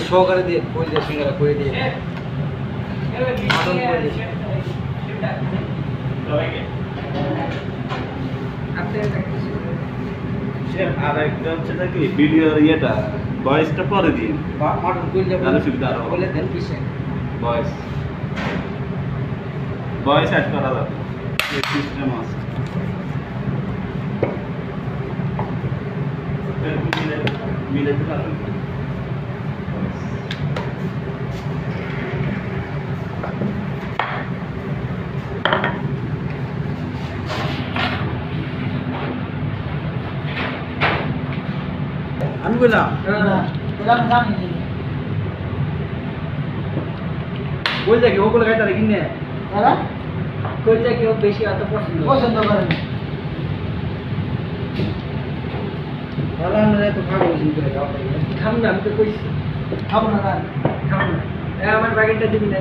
সহকারে দিয়ে কই দিয়ে সিঙ্গারা করে দিয়ে মাটন করে দিয়ে আর একটা হচ্ছে নাকি ভিডিওর ইয়েটা ভয়েসটা পরে দিন মাটন করে দিয়ে তাহলে সুবিধা আরো বলে দেন কিসে ভয়েস অ্যাড করা যাবে এই সিস্টেম আছে মিলাতে পারবেন আমি বললাম বল দেখি ওগুলো খাই তারা কিনে তারা কইতে কেউ বেশি এত পছন্দ করে না। তাহলে আমরা তো খাবো বেশি করে খাবো না আমি তো কইছি খাবো না খাবো না আমার প্যাকেটটা দিবি না